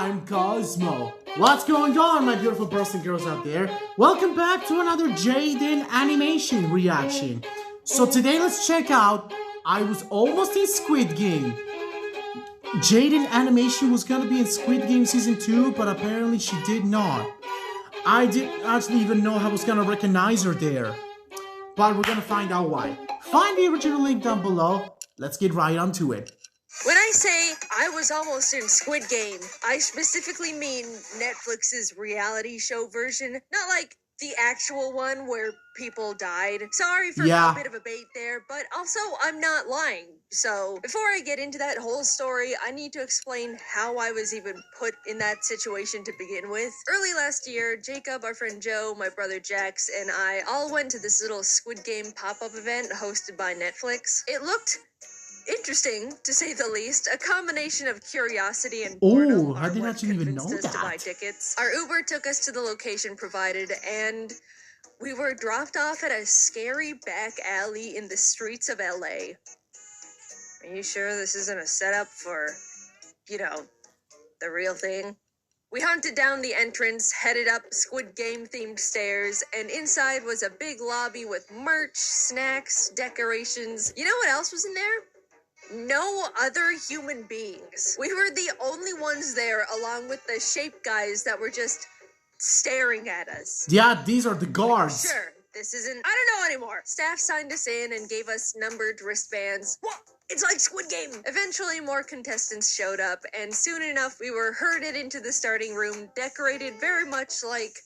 I'm Cosmo. What's going on, my beautiful boys and girls out there? Welcome back to another Jaden animation reaction. So today let's check out, I was almost in Squid Game. Jaden Animation was gonna be in Squid Game Season 2, but apparently she did not. I didn't actually even know I was gonna recognize her there. But we're gonna find out why. Find the original link down below. Let's get right onto it. When I say I was almost in Squid Game, I specifically mean Netflix's reality show version, not like the actual one where people died. Sorry for a bit of a bait there, but also I'm not lying. So before I get into that whole story, I need to explain how I was even put in that situation to begin with. Early last year, Jacob, our friend Joe, my brother Jax, and I all went to this little Squid Game pop-up event hosted by Netflix. It looked interesting, to say the least. A combination of curiosity and boredom. I didn't actually even know that. To buy tickets. Our Uber took us to the location provided, and we were dropped off at a scary back alley in the streets of LA. Are you sure this isn't a setup for, the real thing? We hunted down the entrance, headed up Squid Game themed stairs, and inside was a big lobby with merch, snacks, decorations. You know what else was in there? No other human beings. We were the only ones there, along with the shape guys that were just staring at us. Yeah, these are the guards. Sure, this isn't... I don't know anymore. Staff signed us in and gave us numbered wristbands. What? It's like Squid Game! Eventually, more contestants showed up, and soon enough, we were herded into the starting room, decorated very much like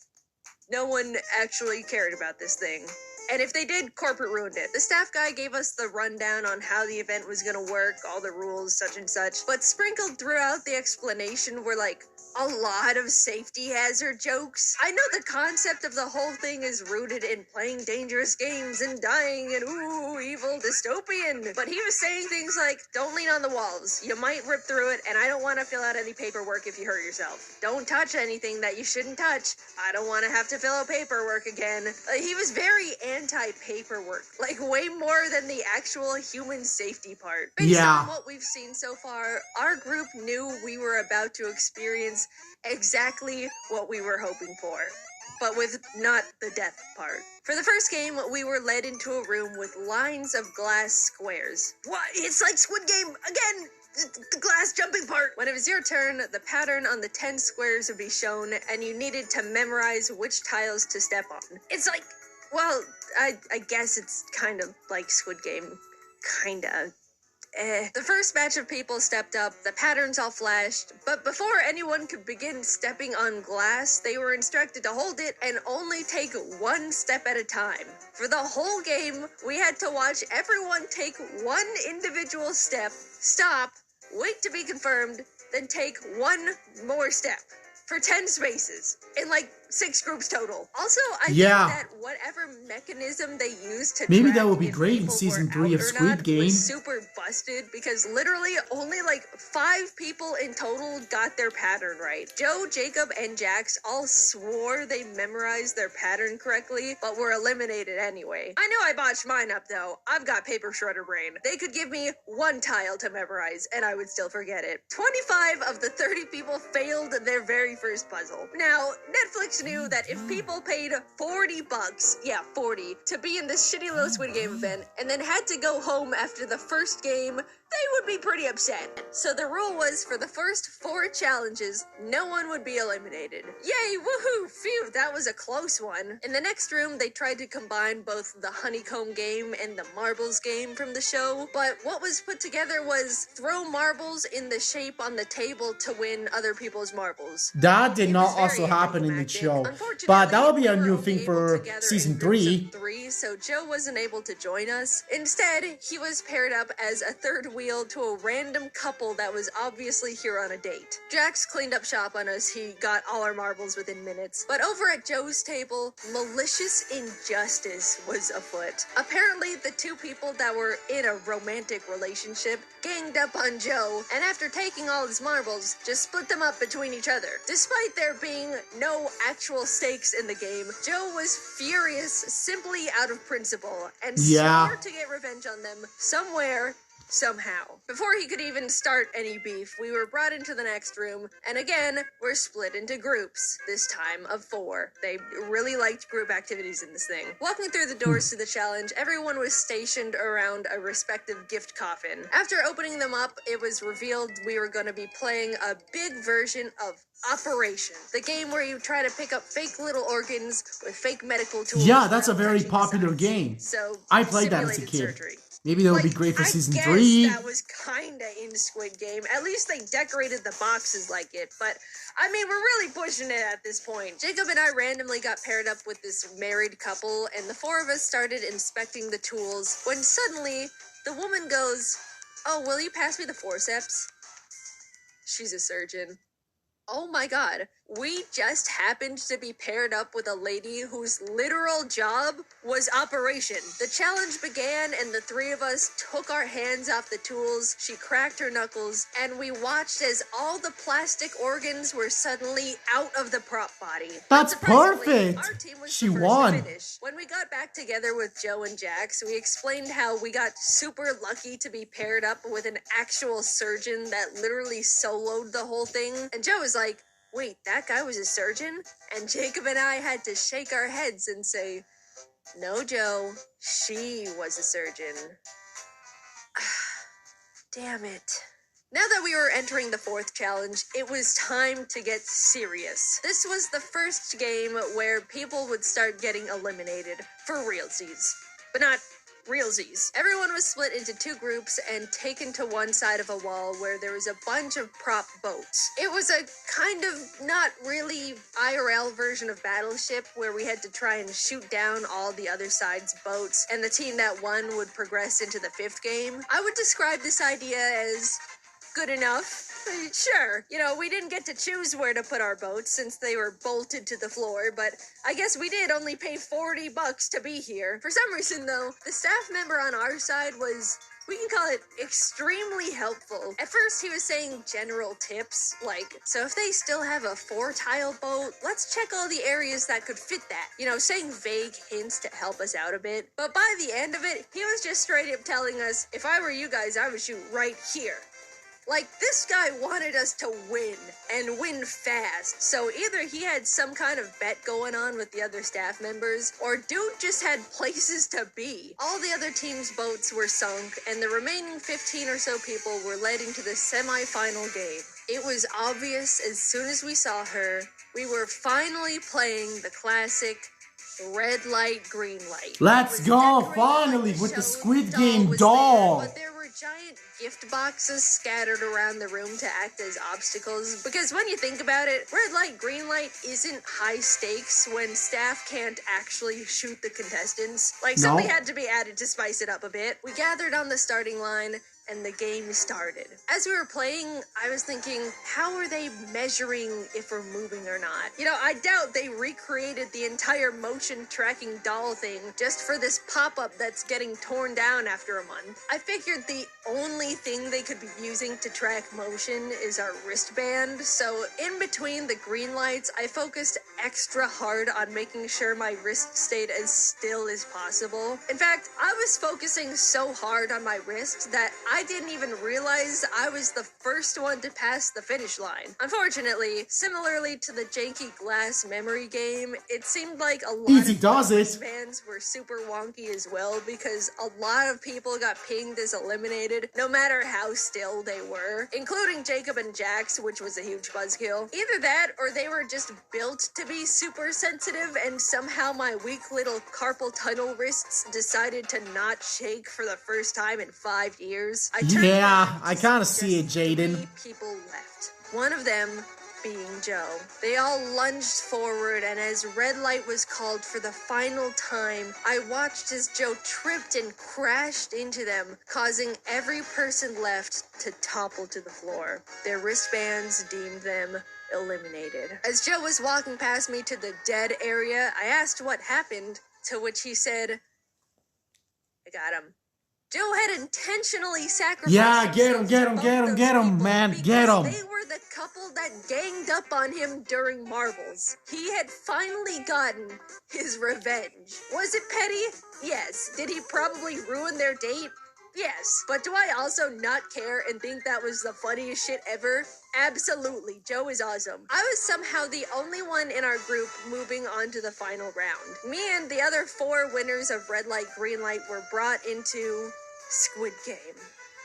no one actually cared about this thing. And if they did, corporate ruined it. The staff guy gave us the rundown on how the event was gonna work, all the rules, such and such. But sprinkled throughout the explanation were like a lot of safety hazard jokes. I know the concept of the whole thing is rooted in playing dangerous games and dying and ooh, evil dystopian. But he was saying things like, don't lean on the walls. You might rip through it, and I don't want to fill out any paperwork if you hurt yourself. Don't touch anything that you shouldn't touch. I don't want to have to fill out paperwork again. He was very anti-paperwork, like way more than the actual human safety part. Based on what we've seen so far, our group knew we were about to experience exactly what we were hoping for, but with not the death part. For the first game, we were led into a room with lines of glass squares. What? It's like Squid Game again! The glass jumping part! When it was your turn, the pattern on the 10 squares would be shown, and you needed to memorize which tiles to step on. It's like, well, I guess it's kind of like Squid Game. Kinda. The first batch of people stepped up, the patterns all flashed, but before anyone could begin stepping on glass, they were instructed to hold it and only take one step at a time. For the whole game, we had to watch everyone take one individual step, stop, wait to be confirmed, then take one more step. For 10 spaces, in like 6 groups total. Also, I think that whatever mechanism they used to maybe that would be great in season 3 of Squid Game. Was super busted because literally only like 5 people in total got their pattern right. Joe, Jacob, and Jax all swore they memorized their pattern correctly, but were eliminated anyway. I know I botched mine up though. I've got paper shredder brain. They could give me one tile to memorize and I would still forget it. 25 of the 30 people failed their very first puzzle. Now, Netflix knew that if people paid $40, yeah, 40, to be in this shitty little Squid Game event, and then had to go home after the first game, they would be pretty upset. So the rule was for the first 4 challenges, no one would be eliminated. Yay, woohoo, phew, that was a close one. In the next room, they tried to combine both the honeycomb game and the marbles game from the show, but what was put together was throw marbles in the shape on the table to win other people's marbles. That did not also happen in the show, but that will be a new thing for season 3. So Joe wasn't able to join us. Instead, he was paired up as a third wheel to a random couple that was obviously here on a date. Jax cleaned up shop on us. He got all our marbles within minutes. But over at Joe's table, malicious injustice was afoot. Apparently, the 2 people that were in a romantic relationship ganged up on Joe, and after taking all his marbles, just split them up between each other. Despite there being no actual stakes in the game, Joe was furious simply out of principle, and swore to get revenge on them somewhere somehow. Before he could even start any beef, we were brought into the next room, and again, we're split into groups, this time of 4. They really liked group activities in this thing. Walking through the doors to the challenge, everyone was stationed around a respective gift coffin. After opening them up, it was revealed we were going to be playing a big version of Operation, the game where you try to pick up fake little organs with fake medical tools. Yeah, that's a very popular game. So I played that as a kid. Surgery. Maybe that'll be great for season 3. I guess that was kinda in Squid Game. At least they decorated the boxes like it, but I mean, we're really pushing it at this point. Jacob and I randomly got paired up with this married couple, and the 4 of us started inspecting the tools when suddenly the woman goes, "Oh, will you pass me the forceps?" She's a surgeon. Oh my god, we just happened to be paired up with a lady whose literal job was operation. The challenge began and the 3 of us took our hands off the tools, she cracked her knuckles, and we watched as all the plastic organs were suddenly out of the prop body. That's perfect! Our team was She the first won! to finish. When we got back together with Joe and Jax, we explained how we got super lucky to be paired up with an actual surgeon that literally soloed the whole thing, and Joe was like, "Wait, that guy was a surgeon?" And Jacob and I had to shake our heads and say, "No, Joe, she was a surgeon." Damn it. Now that we were entering the 4th challenge, it was time to get serious. This was the first game where people would start getting eliminated for realsies. But not realsies. Everyone was split into 2 groups and taken to one side of a wall where there was a bunch of prop boats. It was a kind of not really IRL version of Battleship where we had to try and shoot down all the other side's boats, and the team that won would progress into the 5th game. I would describe this idea as good enough. Sure, you know, we didn't get to choose where to put our boats since they were bolted to the floor, but I guess we did only pay $40 to be here. For some reason, though, the staff member on our side was, we can call it, extremely helpful. At first, he was saying general tips, like, so if they still have a 4-tile boat, let's check all the areas that could fit that. You know, saying vague hints to help us out a bit. But by the end of it, he was just straight up telling us, if I were you guys, I would shoot right here. Like, this guy wanted us to win, and win fast, so either he had some kind of bet going on with the other staff members, or dude just had places to be. All the other team's boats were sunk, and the remaining 15 or so people were led into the semi-final game. It was obvious as soon as we saw her, we were finally playing the classic red light, green light. Let's go, finally, with the Squid Game doll! But there were giant gift boxes scattered around the room to act as obstacles, because when you think about it, red light, green light isn't high stakes when staff can't actually shoot the contestants. Like, something had to be added to spice it up a bit. We gathered on the starting line, and the game started. As we were playing, I was thinking, how are they measuring if we're moving or not? You know, I doubt they recreated the entire motion tracking doll thing just for this pop-up that's getting torn down after a month. I figured the only thing they could be using to track motion is our wristband, so in between the green lights, I focused extra hard on making sure my wrist stayed as still as possible. In fact, I was focusing so hard on my wrist that I didn't even realize I was the first one to pass the finish line. Unfortunately, similarly to the janky glass memory game, it seemed like a lot of wristbands were super wonky as well, because a lot of people got pinged as eliminated, no matter how still they were, including Jacob and Jax, which was a huge buzzkill. Either that, or they were just built to be super sensitive, and somehow my weak little carpal tunnel wrists decided to not shake for the first time in 5 years. Yeah, I kind of see it, Jaden. 3 people left. One of them being Joe. They all lunged forward, and as red light was called for the final time, I watched as Joe tripped and crashed into them, causing every person left to topple to the floor. Their wristbands deemed them eliminated. As Joe was walking past me to the dead area, I asked what happened, to which he said, "I got him." Joe had intentionally sacrificed. Yeah, get him, man, get him. They were the couple that ganged up on him during marbles. He had finally gotten his revenge. Was it petty? Yes. Did he probably ruin their date? Yes, but do I also not care and think that was the funniest shit ever? Absolutely, Joe is awesome. I was somehow the only one in our group moving on to the final round. Me and the other 4 winners of red light, green light were brought into Squid Game.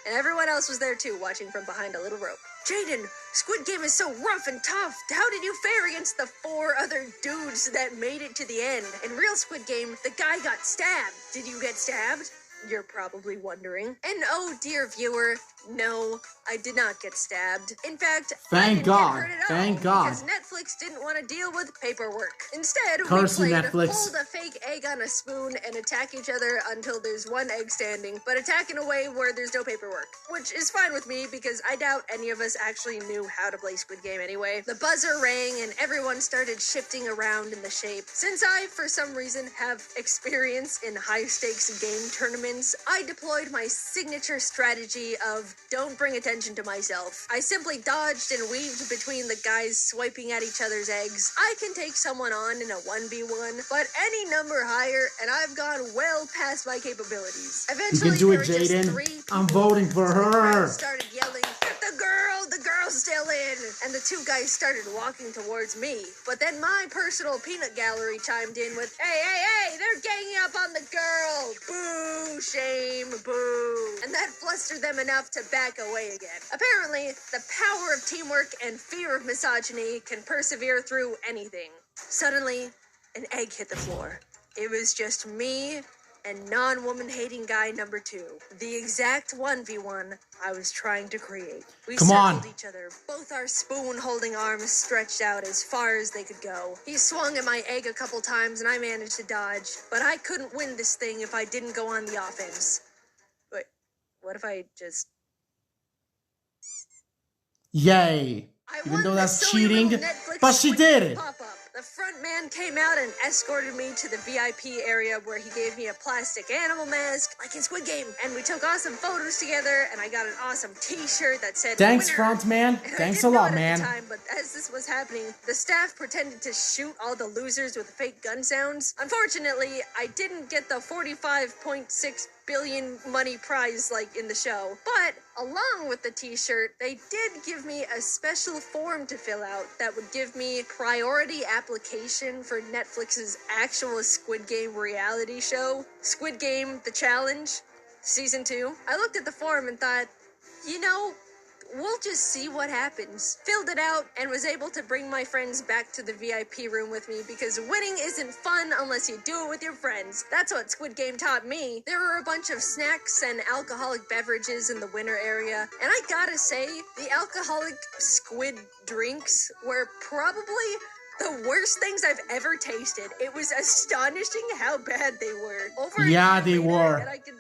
And everyone else was there too, watching from behind a little rope. Jaden, Squid Game is so rough and tough. How did you fare against the 4 other dudes that made it to the end? In real Squid Game, the guy got stabbed. Did you get stabbed? You're probably wondering. And oh, dear viewer, no, I did not get stabbed. In fact, thank God. Get hurt at Thank all God. Because Netflix didn't want to deal with paperwork. Instead, Curse we played Netflix. hold a fake egg on a spoon and attack each other until there's 1 egg standing, but attack in a way where there's no paperwork. Which is fine with me because I doubt any of us actually knew how to play Squid Game anyway. The buzzer rang and everyone started shifting around in the shape. Since I, for some reason, have experience in high-stakes game tournaments, I deployed my signature strategy of don't bring attention to myself. I simply dodged and weaved between the guys swiping at each other's eggs. I can take someone on in a 1v1, but any number higher, and I've gone well past my capabilities. Eventually, you can do it, there were just Jaden. 3 people. I'm voting for The crowd her. started yelling, the girl's still in, and the 2 guys started walking towards me. But then my personal peanut gallery chimed in with, hey, they're ganging up on the girl. Boo, shame, boo. And that flustered them enough to back away again. Apparently, the power of teamwork and fear of misogyny can persevere through anything. Suddenly, an egg hit the floor. It was just me and non-woman hating guy number 2. The exact 1v1 I was trying to create. We circled each other, both our spoon-holding arms stretched out as far as they could go. He swung at my egg a couple times and I managed to dodge, but I couldn't win this thing if I didn't go on the offense. Wait, what if I just... Yay. Even though that's cheating, but she did it. The front man came out and escorted me to the VIP area where he gave me a plastic animal mask, like in Squid Game. And we took awesome photos together, and I got an awesome t-shirt that said, thanks, winner. front man. Thanks a lot, man. Time, but as this was happening, the staff pretended to shoot all the losers with fake gun sounds. Unfortunately, I didn't get the 45.6 billion money prize like in the show, but along with the t-shirt, they did give me a special form to fill out that would give me priority application for Netflix's actual Squid Game reality show, Squid Game: The Challenge, Season 2. I looked at the form and thought, you know, we'll just see what happens. Filled it out and was able to bring my friends back to the VIP room with me because winning isn't fun unless you do it with your friends. That's what Squid Game taught me. There were a bunch of snacks and alcoholic beverages in the winner area, and I gotta say, the alcoholic squid drinks were probably the worst things I've ever tasted. It was astonishing how bad they were. Yeah, they were. And I can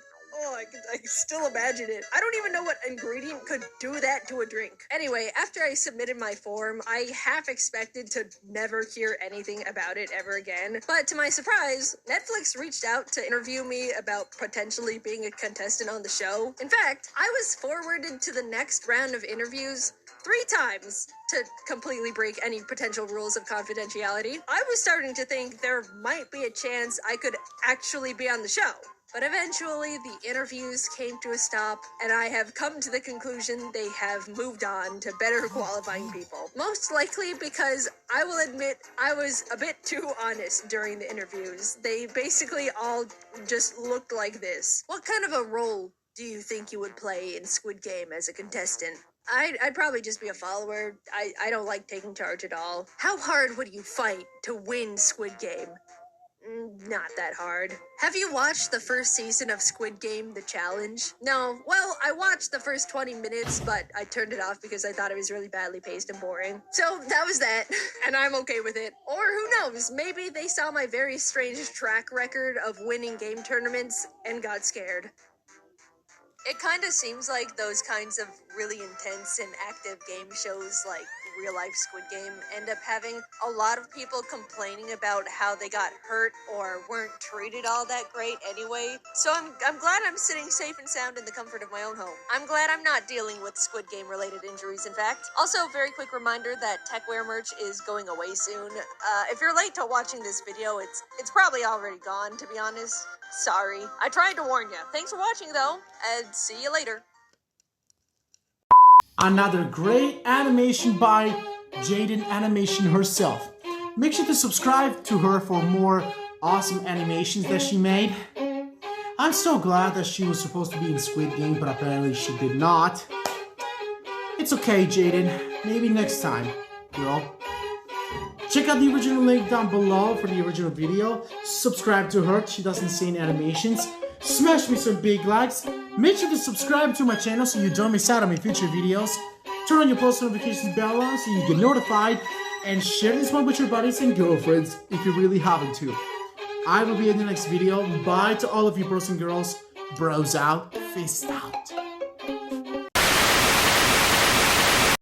still imagine it. I don't even know what ingredient could do that to a drink. Anyway, after I submitted my form, I half expected to never hear anything about it ever again. But to my surprise, Netflix reached out to interview me about potentially being a contestant on the show. In fact, I was forwarded to the next round of interviews 3 times to completely break any potential rules of confidentiality. I was starting to think there might be a chance I could actually be on the show. But eventually, the interviews came to a stop, and I have come to the conclusion they have moved on to better qualifying people. Most likely because I will admit I was a bit too honest during the interviews. They basically all just looked like this. What kind of a role do you think you would play in Squid Game as a contestant? I'd probably just be a follower. I don't like taking charge at all. How hard would you fight to win Squid Game? Not that hard. Have you watched the first season of Squid Game: The Challenge? No. Well, I watched the first 20 minutes, but I turned it off because I thought it was really badly paced and boring. So that was that, and I'm okay with it. Or who knows, maybe they saw my very strange track record of winning game tournaments and got scared. It kind of seems like those kinds of really intense and active game shows like real-life Squid Game end up having a lot of people complaining about how they got hurt or weren't treated all that great anyway. So I'm glad I'm sitting safe and sound in the comfort of my own home. I'm glad I'm not dealing with Squid Game related injuries, in fact. Also, very quick reminder that techwear merch is going away soon. If you're late to watching this video, it's probably already gone, to be honest. Sorry. I tried to warn you. Thanks for watching, though, and see you later. Another great animation by JAIDEN Animation herself. Make sure to subscribe to her for more awesome animations that she made. I'm so glad that she was supposed to be in Squid Game, but apparently she did not. It's okay, JAIDEN. Maybe next time, girl. Check out the original link down below for the original video. Subscribe to her. She does insane animations. Smash me some big likes. Make sure to subscribe to my channel so you don't miss out on my future videos. Turn on your post notifications bell on so you get notified. And share this one with your buddies and girlfriends if you really happen to. I will be in the next video. Bye to all of you bros and girls. Bros out. Fist out.